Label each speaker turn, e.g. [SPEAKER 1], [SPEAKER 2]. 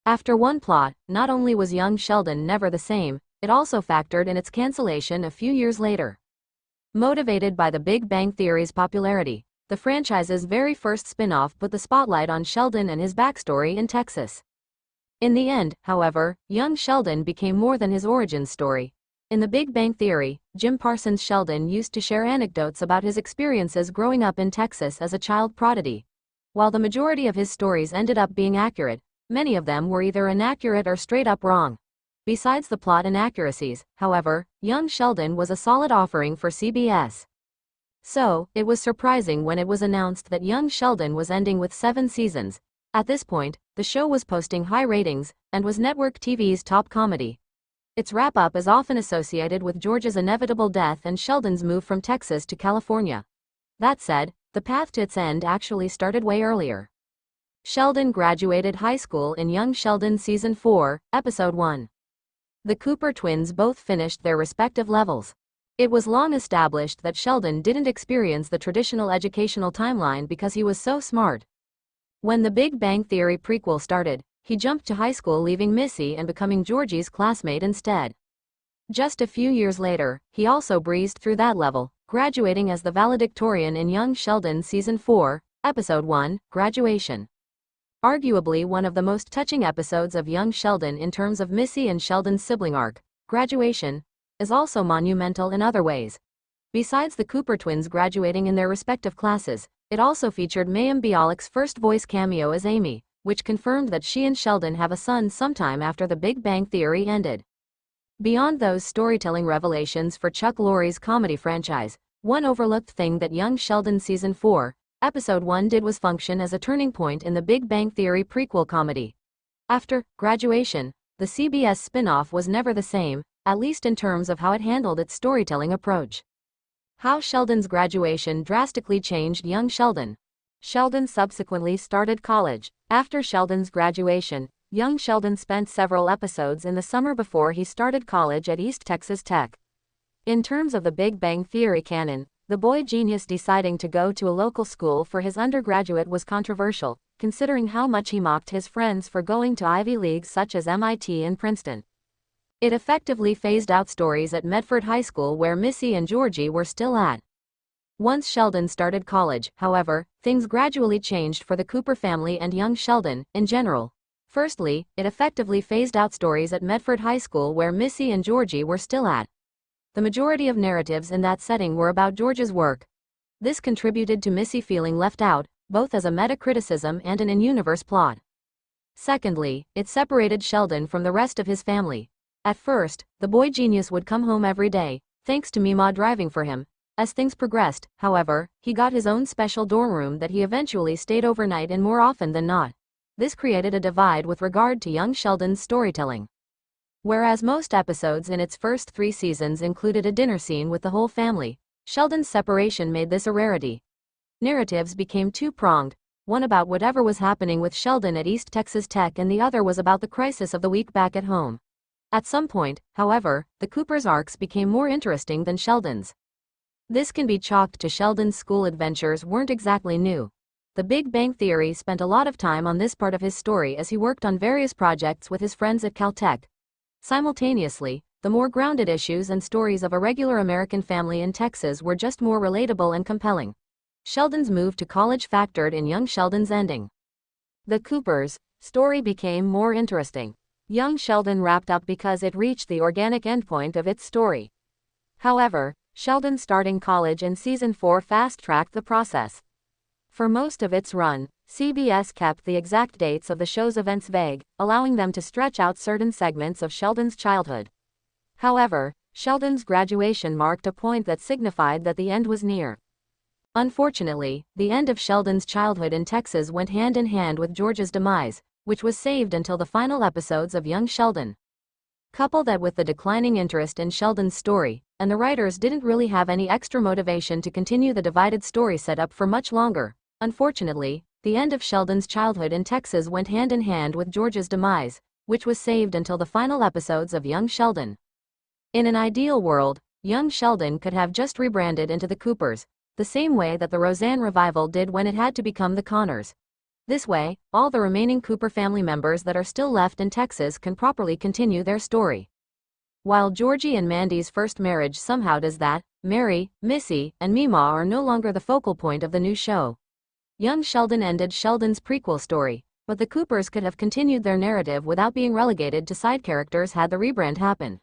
[SPEAKER 1] After one plot, not only was young Sheldon never the same, it also factored in its cancellation a few years later. Motivated by The Big Bang Theory's popularity, the franchise's very first spin-off put the spotlight on Sheldon and his backstory in Texas. In the end, however, young Sheldon became more than his origin story. In The Big Bang Theory, Jim Parsons' Sheldon used to share anecdotes about his experiences growing up in Texas as a child prodigy. While the majority of his stories ended up being accurate, many of them were either inaccurate or straight up wrong. Besides the plot inaccuracies, however, young Sheldon was a solid offering for CBS. So, it was surprising when it was announced that young Sheldon was ending with 7 seasons. At this point, the show was posting high ratings and was network TV's top comedy. Its wrap-up is often associated with George's inevitable death and Sheldon's move from Texas to California. That said, the path to its end actually started way earlier. Sheldon graduated high school in Young Sheldon Season 4, Episode 1. The Cooper twins both finished their respective levels. It was long established that Sheldon didn't experience the traditional educational timeline because he was so smart. When The Big Bang Theory prequel started, he jumped to high school, leaving Missy and becoming Georgie's classmate instead. Just a few years later, he also breezed through that level, graduating as the valedictorian in Young Sheldon Season 4, Episode 1, Graduation. Arguably one of the most touching episodes of Young Sheldon in terms of Missy and Sheldon's sibling arc, Graduation, is also monumental in other ways. Besides the Cooper twins graduating in their respective classes, it also featured Mayim Bialik's first voice cameo as Amy, which confirmed that she and Sheldon have a son sometime after The Big Bang Theory ended. Beyond those storytelling revelations for Chuck Lorre's comedy franchise, one overlooked thing that Young Sheldon Season 4, Episode 1 did was function as a turning point in The Big Bang Theory prequel comedy. After Graduation, the CBS spin-off was never the same, at least in terms of how it handled its storytelling approach. How Sheldon's graduation drastically changed young Sheldon. Sheldon subsequently started college. After Sheldon's graduation, young Sheldon spent several episodes in the summer before he started college at East Texas Tech. In terms of The Big Bang Theory canon, the boy genius deciding to go to a local school for his undergraduate was controversial, considering how much he mocked his friends for going to Ivy Leagues such as MIT and Princeton. It effectively phased out stories at Medford High School where Missy and Georgie were still at. Once Sheldon started college, however, things gradually changed for the Cooper family and young Sheldon, in general. Firstly, it effectively phased out stories at Medford High School where Missy and Georgie were still at. The majority of narratives in that setting were about George's work. This contributed to Missy feeling left out, both as a meta-criticism and an in-universe plot. Secondly, it separated Sheldon from the rest of his family. At first, the boy genius would come home every day, thanks to Mima driving for him. As things progressed, however, he got his own special dorm room that he eventually stayed overnight in more often than not. This created a divide with regard to young Sheldon's storytelling. Whereas most episodes in its first 3 seasons included a dinner scene with the whole family, Sheldon's separation made this a rarity. Narratives became two-pronged, one about whatever was happening with Sheldon at East Texas Tech and the other was about the crisis of the week back at home. At some point, however, the Coopers' arcs became more interesting than Sheldon's. This can be chalked to Sheldon's school adventures weren't exactly new. The Big Bang Theory spent a lot of time on this part of his story as he worked on various projects with his friends at Caltech. Simultaneously, the more grounded issues and stories of a regular American family in Texas were just more relatable and compelling. Sheldon's move to college factored in young Sheldon's ending. The Coopers' story became more interesting. Young Sheldon wrapped up because it reached the organic endpoint of its story. However, Sheldon starting college in Season 4 fast-tracked the process. For most of its run, CBS kept the exact dates of the show's events vague, allowing them to stretch out certain segments of Sheldon's childhood. However, Sheldon's graduation marked a point that signified that the end was near. Unfortunately, the end of Sheldon's childhood in Texas went hand in hand with George's demise, which was saved until the final episodes of Young Sheldon. Couple that with the declining interest in Sheldon's story, and the writers didn't really have any extra motivation to continue the divided story setup for much longer. Unfortunately, the end of Sheldon's childhood in Texas went hand in hand with George's demise, which was saved until the final episodes of Young Sheldon. In an ideal world, Young Sheldon could have just rebranded into the Coopers, the same way that the Roseanne revival did when it had to become the Connors. This way, all the remaining Cooper family members that are still left in Texas can properly continue their story. While Georgie and Mandy's first marriage somehow does that, Mary, Missy, and Mima are no longer the focal point of the new show. Young Sheldon ended Sheldon's prequel story, but the Coopers could have continued their narrative without being relegated to side characters had the rebrand happen.